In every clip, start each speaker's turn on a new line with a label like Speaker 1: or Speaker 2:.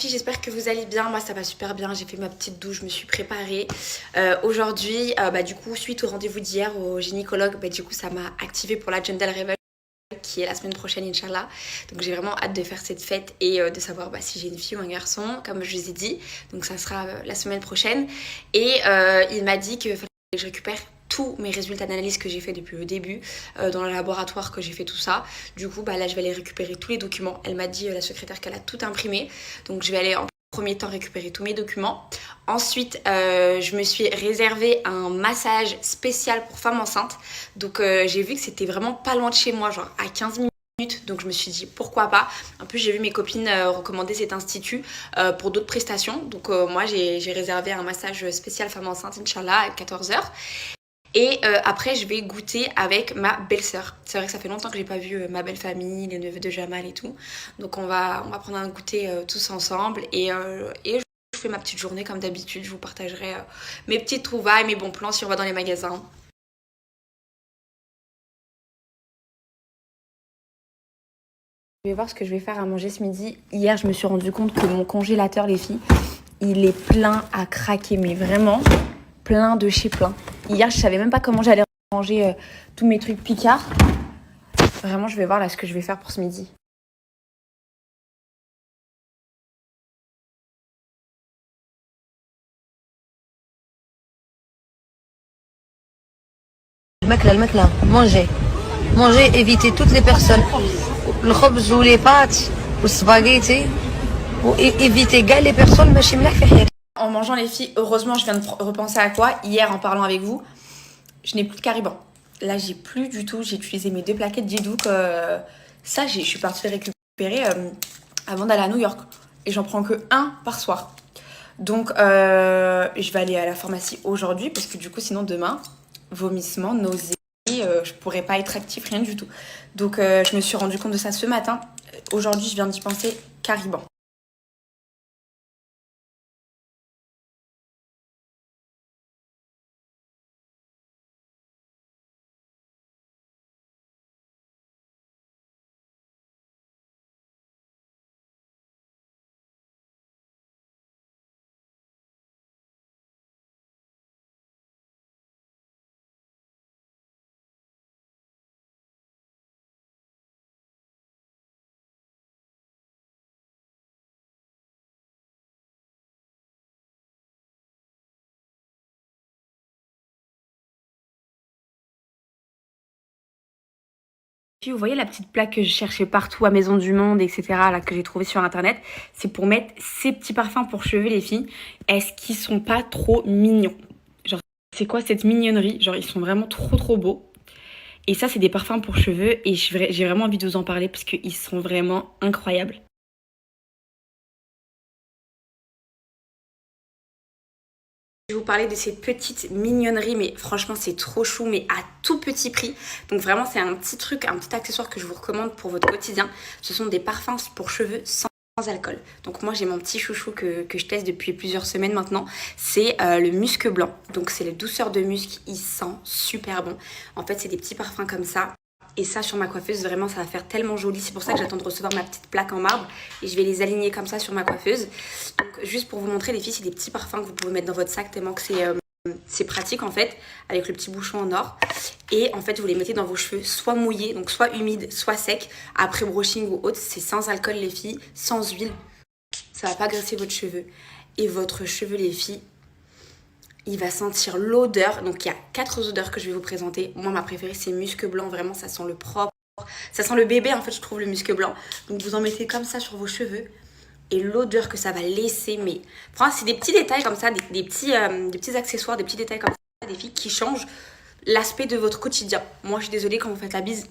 Speaker 1: filles, j'espère que vous allez bien. Moi ça va super bien, j'ai fait ma petite douche, je me suis préparée. Aujourd'hui, du coup, suite au rendez-vous d'hier au gynécologue, du coup ça m'a activée pour la Gender Reveal qui est la semaine prochaine, Inch'Allah. Donc j'ai vraiment hâte de faire cette fête et de savoir si j'ai une fille ou un garçon, comme je vous ai dit. Donc ça sera la semaine prochaine. Et il m'a dit que fallait que je récupère tous mes résultats d'analyse que j'ai fait depuis le début dans le laboratoire, que j'ai fait tout ça. Du coup là je vais aller récupérer tous les documents. Elle m'a dit, la secrétaire, qu'elle a tout imprimé, donc je vais aller en premier temps récupérer tous mes documents. Ensuite je me suis réservé un massage spécial pour femmes enceintes. Donc j'ai vu que c'était vraiment pas loin de chez moi, genre à 15 minutes. Donc je me suis dit pourquoi pas. En plus j'ai vu mes copines recommander cet institut pour d'autres prestations. Donc moi j'ai réservé un massage spécial femmes enceintes, Inch'Allah, à 14h. Et après je vais goûter avec ma belle-sœur. C'est vrai que ça fait longtemps que j'ai pas vu ma belle famille, les neveux de Jamal et tout. Donc on va prendre un goûter tous ensemble. Et je fais ma petite journée comme d'habitude. Je vous partagerai mes petites trouvailles, mes bons plans si on va dans les magasins. Je vais voir ce que je vais faire à manger ce midi. Hier je me suis rendu compte que mon congélateur, les filles, il est plein à craquer, mais vraiment plein de chez plein. Hier, je savais même pas comment j'allais ranger tous mes trucs Picard. Vraiment, je vais voir là ce que je vais faire pour ce midi.
Speaker 2: الماكلة manger. Manger, éviter toutes les personnes. الخبز ou les pâtes ou spaghetti ou éviter كاع les personnes ماشي ملاح في حياتك.
Speaker 1: En mangeant, les filles, heureusement, je viens de repenser à quoi. Hier, en parlant avec vous, je n'ai plus de Cariban. Là, j'ai plus du tout. J'ai utilisé mes 2 plaquettes d'Idouk. Ça, je suis partie les récupérer avant d'aller à New York. Et j'en prends que un par soir. Donc, je vais aller à la pharmacie aujourd'hui parce que du coup, sinon, demain, vomissement, nausées, je pourrais pas être active, rien du tout. Donc, je me suis rendu compte de ça ce matin. Aujourd'hui, je viens d'y penser, Cariban. Puis vous voyez la petite plaque que je cherchais partout à Maison du Monde, etc., là, que j'ai trouvé sur internet, c'est pour mettre ces petits parfums pour cheveux, les filles. Est-ce qu'ils sont pas trop mignons? Genre, c'est quoi cette mignonnerie? Genre, ils sont vraiment trop beaux. Et ça, c'est des parfums pour cheveux et j'ai vraiment envie de vous en parler parce qu'ils sont vraiment incroyables. Je vais vous parler de ces petites mignonneries, mais franchement c'est trop chou, mais à tout petit prix. Donc vraiment c'est un petit truc, un petit accessoire que je vous recommande pour votre quotidien. Ce sont des parfums pour cheveux sans alcool. Donc moi j'ai mon petit chouchou que je teste depuis plusieurs semaines maintenant. C'est le musc blanc. Donc c'est la douceur de musc, il sent super bon. En fait c'est des petits parfums comme ça. Et ça sur ma coiffeuse, vraiment ça va faire tellement joli. C'est pour ça que j'attends de recevoir ma petite plaque en marbre. Et je vais les aligner comme ça sur ma coiffeuse. Donc juste pour vous montrer les filles, c'est des petits parfums que vous pouvez mettre dans votre sac tellement que c'est pratique en fait. Avec le petit bouchon en or. Et en fait vous les mettez dans vos cheveux soit mouillés, donc soit humides, soit secs. Après brushing ou autre, c'est sans alcool les filles, sans huile. Ça va pas graisser votre cheveu. Et votre cheveu les filles, il va sentir l'odeur. Donc il y a 4 odeurs que je vais vous présenter. Moi ma préférée c'est musc blanc, vraiment ça sent le propre. Ça sent le bébé en fait, je trouve, le musc blanc. Donc vous en mettez comme ça sur vos cheveux. Et l'odeur que ça va laisser, mais franchement c'est des petits détails comme ça, des petits accessoires, des petits détails comme ça, des filles qui changent l'aspect de votre quotidien. Moi je suis désolée, quand vous faites la bise,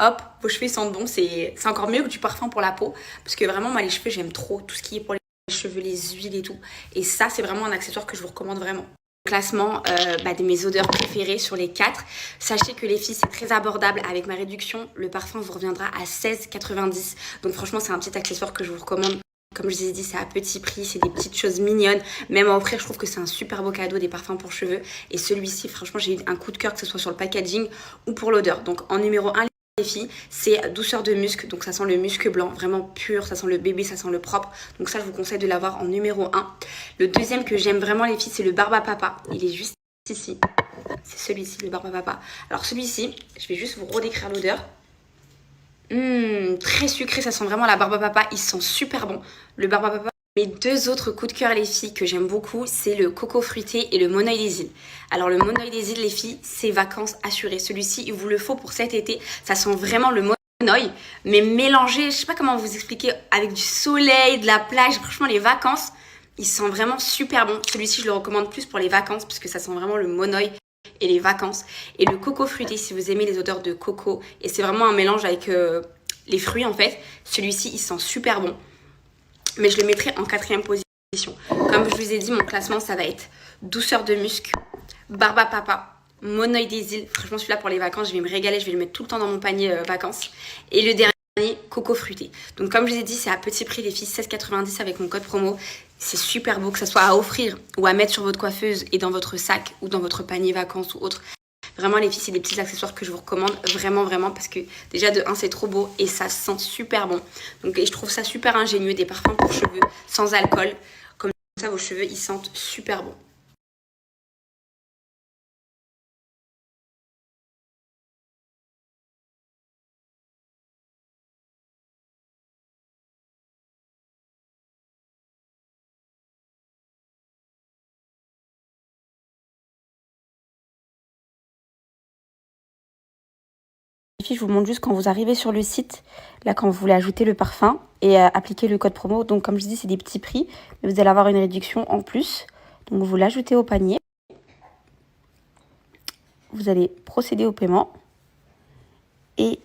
Speaker 1: hop, vos cheveux sentent bon. C'est encore mieux que du parfum pour la peau. Parce que vraiment moi les cheveux j'aime trop tout ce qui est pour les cheveux, les huiles et tout. Et ça c'est vraiment un accessoire que je vous recommande vraiment. Classement de mes odeurs préférées sur les 4. Sachez que les filles c'est très abordable. Avec ma réduction le parfum vous reviendra à 16,90. Donc franchement c'est un petit accessoire que je vous recommande. Comme je vous ai dit, c'est à petit prix, c'est des petites choses mignonnes. Même à offrir, je trouve que c'est un super beau cadeau, des parfums pour cheveux. Et celui-ci, franchement, j'ai eu un coup de cœur, que ce soit sur le packaging ou pour l'odeur. Donc en numéro 1, les filles, c'est douceur de musc, donc ça sent le musc blanc, vraiment pur, ça sent le bébé, ça sent le propre, donc ça je vous conseille de l'avoir en numéro 1. Le deuxième que j'aime vraiment les filles, c'est le Barba Papa, il est juste ici, c'est celui-ci, le Barba Papa. Alors celui-ci, je vais juste vous redécrire l'odeur. Très sucré, ça sent vraiment la Barba Papa, il sent super bon, le Barba Papa. Mes deux autres coups de cœur les filles que j'aime beaucoup, c'est le coco fruité et le Monoeil des îles. Alors le Monoeil des îles les filles, c'est vacances assurées. Celui-ci, il vous le faut pour cet été. Ça sent vraiment le Monoeil, mais mélangé, je sais pas comment vous expliquer, avec du soleil, de la plage. Franchement, les vacances, il sent vraiment super bon. Celui-ci, je le recommande plus pour les vacances parce que ça sent vraiment le Monoeil et les vacances. Et le coco fruité, si vous aimez les odeurs de coco, et c'est vraiment un mélange avec les fruits en fait. Celui-ci, il sent super bon. Mais je le mettrai en 4e position. Comme je vous ai dit, mon classement, ça va être douceur de musc, Barba Papa, Monoeil des îles. Franchement, celui-là pour les vacances, je vais me régaler. Je vais le mettre tout le temps dans mon panier vacances. Et le dernier, coco fruité. Donc comme je vous ai dit, c'est à petit prix les filles, 16,90 avec mon code promo. C'est super beau, que ça soit à offrir ou à mettre sur votre coiffeuse et dans votre sac ou dans votre panier vacances ou autre. Vraiment les filles, c'est des petits accessoires que je vous recommande vraiment parce que déjà de 1 c'est trop beau et ça sent super bon. Donc et je trouve ça super ingénieux, des parfums pour cheveux sans alcool. Comme ça vos cheveux ils sentent super bon. Les filles, je vous montre juste quand vous arrivez sur le site, là quand vous voulez ajouter le parfum et appliquer le code promo. Donc comme je dis, c'est des petits prix, mais vous allez avoir une réduction en plus. Donc vous l'ajoutez au panier. Vous allez procéder au paiement. Et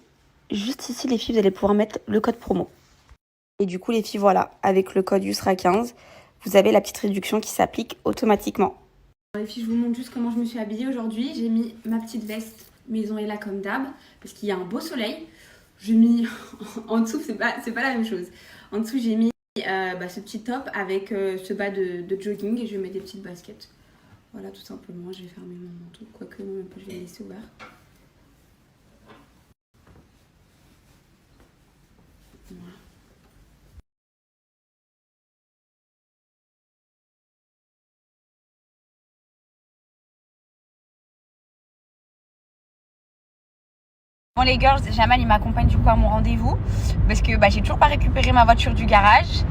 Speaker 1: juste ici, les filles, vous allez pouvoir mettre le code promo. Et du coup, les filles, voilà, avec le code YUSRA15, vous avez la petite réduction qui s'applique automatiquement. Les filles, je vous montre juste comment je me suis habillée aujourd'hui. J'ai mis ma petite veste maison et là comme d'hab, parce qu'il y a un beau soleil. J'ai mis en dessous, c'est pas la même chose. En dessous, j'ai mis ce petit top avec ce bas de jogging et je vais mettre des petites baskets. Voilà, tout simplement. Je vais fermer mon manteau, quoique non, même pas, je vais le laisser ouvert. Voilà. Bon les girls, Jamal il m'accompagne du coup à mon rendez-vous parce que j'ai toujours pas récupéré ma voiture du garage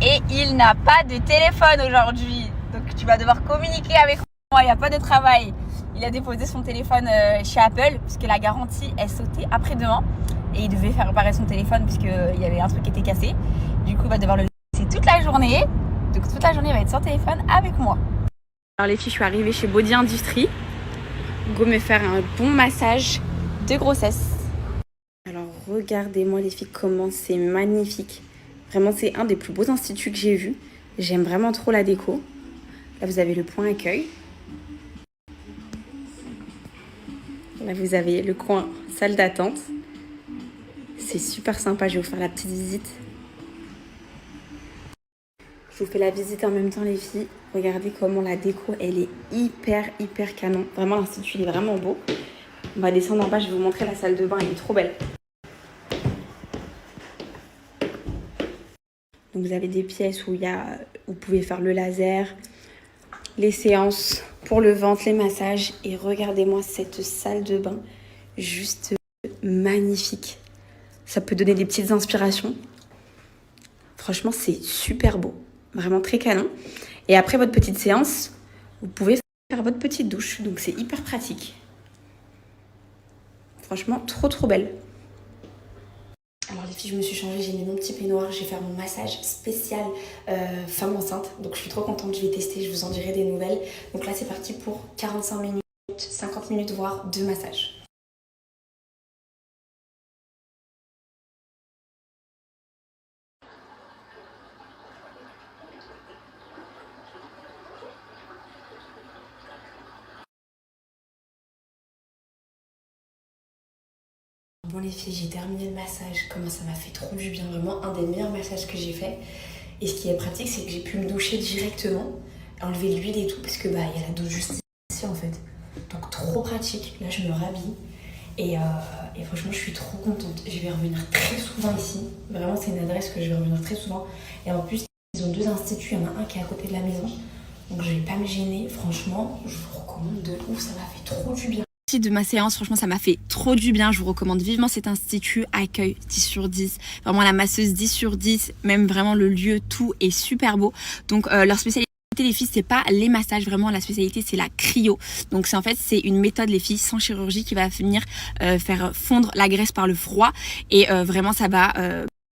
Speaker 1: et il n'a pas de téléphone aujourd'hui. Donc tu vas devoir communiquer avec moi, il n'y a pas de travail. Il a déposé son téléphone chez Apple puisque la garantie est sautée après-demain et il devait faire réparer son téléphone puisqu'il y avait un truc qui était cassé. Du coup il va devoir le laisser toute la journée. Donc toute la journée il va être sans téléphone avec moi. Alors les filles, je suis arrivée chez Body Industry. Go me faire un bon massage de grossesse. Alors regardez-moi les filles comment c'est magnifique. Vraiment c'est un des plus beaux instituts que j'ai vu. J'aime vraiment trop la déco. Là vous avez le point accueil. Là vous avez le coin salle d'attente. C'est super sympa, je vais vous faire la petite visite. Je vous fais la visite en même temps les filles. Regardez comment la déco elle est hyper canon. Vraiment l'institut il est vraiment beau. On va descendre en bas, je vais vous montrer la salle de bain, elle est trop belle. Donc vous avez des pièces où vous pouvez faire le laser, les séances pour le ventre, les massages. Et regardez-moi cette salle de bain, juste magnifique. Ça peut donner des petites inspirations. Franchement, c'est super beau, vraiment très canon. Et après votre petite séance, vous pouvez faire votre petite douche, donc c'est hyper pratique. Franchement, trop belle. Alors les filles, je me suis changée, j'ai mis mon petit peignoir, je vais faire mon massage spécial femme enceinte. Donc je suis trop contente, je vais tester, je vous en dirai des nouvelles. Donc là c'est parti pour 45 minutes, 50 minutes voire de massage. Bon les filles, j'ai terminé le massage, comment ça m'a fait trop du bien, vraiment un des meilleurs massages que j'ai fait. Et ce qui est pratique, c'est que j'ai pu me doucher directement, enlever l'huile et tout, parce que il y a la douche juste ici en fait. Donc trop pratique, là je me rhabille Et franchement, je suis trop contente. Je vais revenir très souvent ici. Vraiment, c'est une adresse que je vais revenir très souvent. Et en plus, ils ont 2 instituts. Il y en a un qui est à côté de la maison. Donc, je vais pas me gêner. Franchement, je vous recommande de ouf. Ça m'a fait trop du bien. De ma séance, franchement ça m'a fait trop du bien, je vous recommande vivement cet institut, accueil 10 sur 10, vraiment la masseuse 10 sur 10, même vraiment le lieu, tout est super beau. Donc leur spécialité les filles, c'est pas les massages, vraiment la spécialité c'est la cryo. Donc c'est en fait c'est une méthode les filles sans chirurgie qui va venir faire fondre la graisse par le froid et vraiment ça va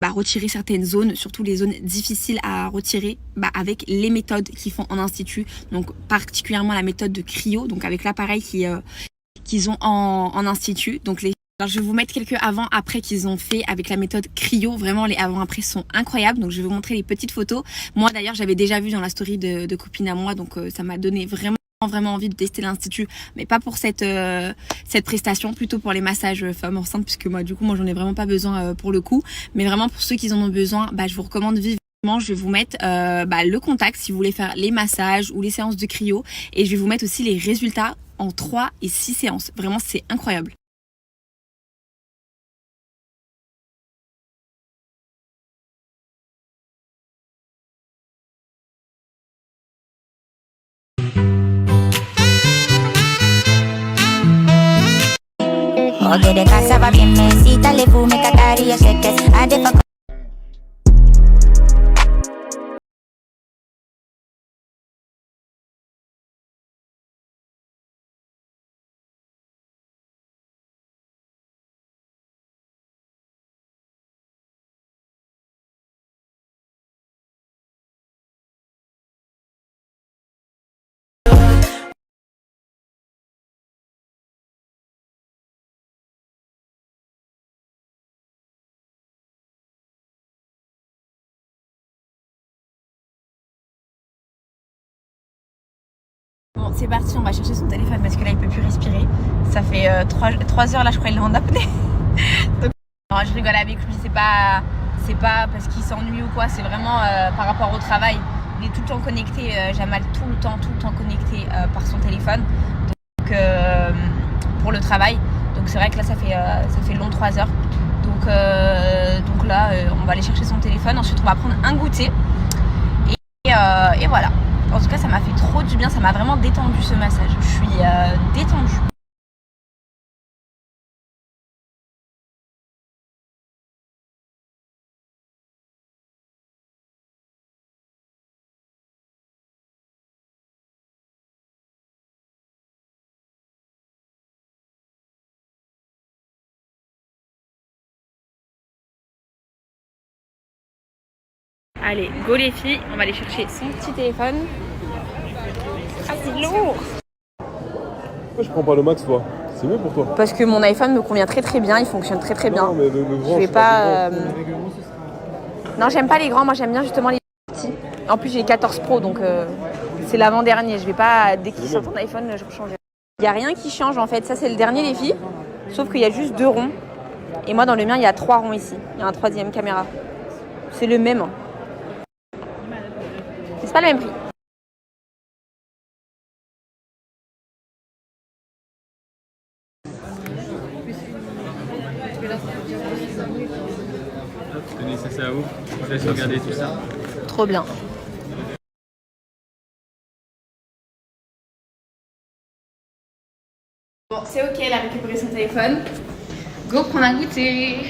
Speaker 1: retirer certaines zones, surtout les zones difficiles à retirer avec les méthodes qu'ils font en institut, donc particulièrement la méthode de cryo, donc avec l'appareil qu'ils ont en institut. Donc alors je vais vous mettre quelques avant-après qu'ils ont fait avec la méthode cryo. Vraiment les avant-après sont incroyables. Donc je vais vous montrer les petites photos. Moi d'ailleurs j'avais déjà vu dans la story de copine à moi. Donc ça m'a donné vraiment envie de tester l'institut. Mais pas pour cette prestation. Plutôt pour les massages femmes enceintes. Puisque moi j'en ai vraiment pas besoin pour le coup. Mais vraiment pour ceux qui en ont besoin, je vous recommande vivement. Je vais vous mettre le contact si vous voulez faire les massages ou les séances de cryo. Et je vais vous mettre aussi les résultats en 3 et 6 séances. Vraiment, c'est incroyable.
Speaker 3: Oye, de casa va bien, mesita, le fume, cacaría, sé que es adefa.
Speaker 1: Bon, c'est parti, on va chercher son téléphone parce que là il peut plus respirer. Ça fait 3 heures là, je crois, il est en apnée. Donc, non, je rigole avec lui, c'est pas parce qu'il s'ennuie ou quoi, c'est vraiment par rapport au travail. Il est tout le temps connecté, Jamal, tout le temps connecté par son téléphone. Donc pour le travail. Donc c'est vrai que là ça fait long 3 heures. Donc là on va aller chercher son téléphone. Ensuite on va prendre un goûter. Et voilà. En tout cas, ça m'a fait trop du bien. Ça m'a vraiment détendu ce massage. Je suis détendue. Allez, go les filles. On va aller chercher son petit téléphone. Ah, c'est lourd.
Speaker 4: Pourquoi je prends pas le max, toi? C'est mieux pour toi.
Speaker 1: Parce que mon iPhone me convient très bien, il fonctionne très bien.
Speaker 4: Non, mais le grand,
Speaker 1: je vais pas. Non, j'aime pas les grands, moi j'aime bien justement les petits. En plus, j'ai 14 Pro, donc c'est l'avant-dernier. Je vais pas, dès qu'il sort un iPhone, je change. Il n'y a rien qui change en fait. Ça, c'est le dernier, les filles. Sauf qu'il y a juste 2 ronds. Et moi, dans le mien, il y a 3 ronds ici. Il y a un 3e caméra. C'est le même. C'est pas le même prix.
Speaker 5: Tenez, ça c'est à vous. Je vous laisse regarder tout ça.
Speaker 1: Trop bien. Bon, c'est ok, elle a récupéré son téléphone. Go prendre un goûter.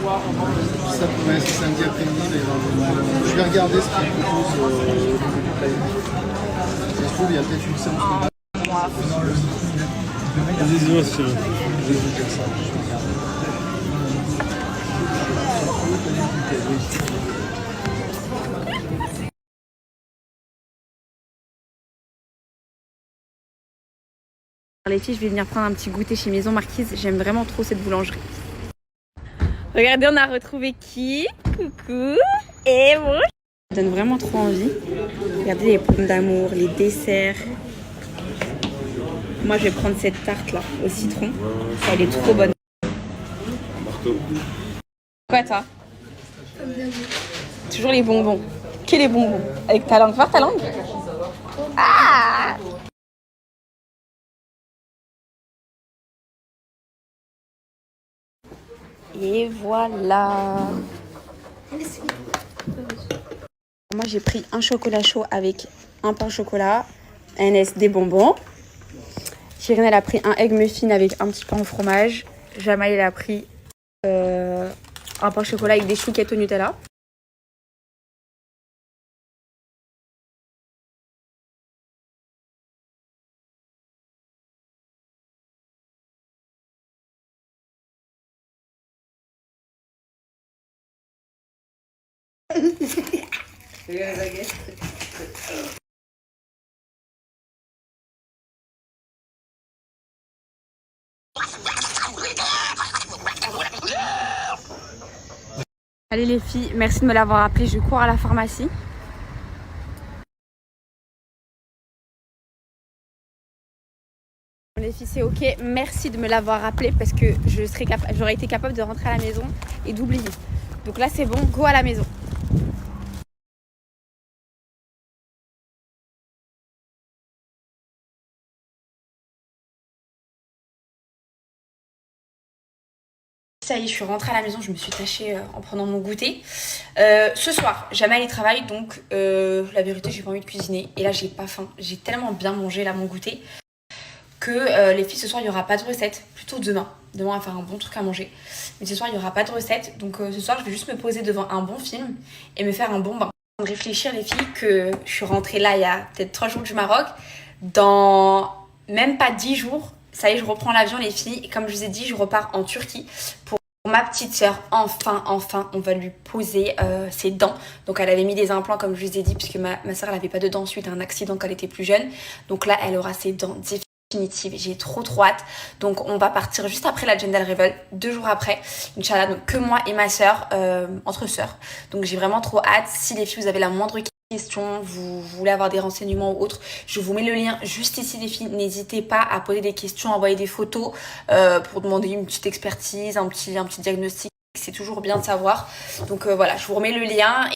Speaker 6: Ça pourrait être samedi après-midi, je vais regarder ce qu'ils proposent Ça se trouve, il y a peut-être une séance.
Speaker 4: Vas-y, si tu veux.
Speaker 6: Je vais vous dire ça.
Speaker 1: Les filles, je vais venir prendre un petit goûter chez Maison Marquise. J'aime vraiment trop cette boulangerie. Regardez, on a retrouvé qui? Coucou. Et bon. Ça donne vraiment trop envie. Regardez les pommes d'amour, les desserts. Moi, je vais prendre cette tarte là au citron. Elle est trop bonne.
Speaker 4: Marteau.
Speaker 1: Quoi, toi? Toujours les bonbons. Que les bonbons. Avec ta langue. Voir ta langue. Ah! Et voilà. Moi j'ai pris un chocolat chaud avec un pain au chocolat, NS des bonbons. Chirine elle a pris un egg muffin avec un petit pain au fromage. Jamaï elle a pris un pain au chocolat avec des chouquettes au Nutella. Allez les filles, merci de me l'avoir appelé, je cours à la pharmacie. Les filles c'est ok, merci de me l'avoir rappelé parce que j'aurais été capable de rentrer à la maison et d'oublier. Donc là c'est bon, go à la maison. Ça y est, je suis rentrée à la maison, je me suis tachée en prenant mon goûter. Ce soir, Jamaï il travaille, donc la vérité, j'ai pas envie de cuisiner. Et là, j'ai pas faim. J'ai tellement bien mangé là mon goûter que les filles, ce soir, il n'y aura pas de recette. Plutôt demain. Demain, on va faire un bon truc à manger. Mais ce soir, il n'y aura pas de recette. Donc ce soir, je vais juste me poser devant un bon film et me faire un bon bain. De réfléchir, les filles, que je suis rentrée là il y a peut-être 3 jours du Maroc. Dans même pas 10 jours, ça y est, je reprends l'avion, les filles. Et comme je vous ai dit, je repars en Turquie pour ma petite sœur. Enfin, on va lui poser ses dents. Donc, elle avait mis des implants, comme je vous ai dit, puisque ma sœur, elle n'avait pas de dents suite à un accident quand elle était plus jeune. Donc là, elle aura ses dents définitives. J'ai trop hâte. Donc, on va partir juste après la Gender Reveal, 2 jours après. Inch'Allah, donc que moi et ma sœur, entre sœurs. Donc, j'ai vraiment trop hâte. Si les filles, vous avez la moindre question, vous voulez avoir des renseignements ou autres, je vous mets le lien juste ici les filles, n'hésitez pas à poser des questions, à envoyer des photos pour demander une petite expertise, un petit diagnostic, c'est toujours bien de savoir. Donc voilà, je vous remets le lien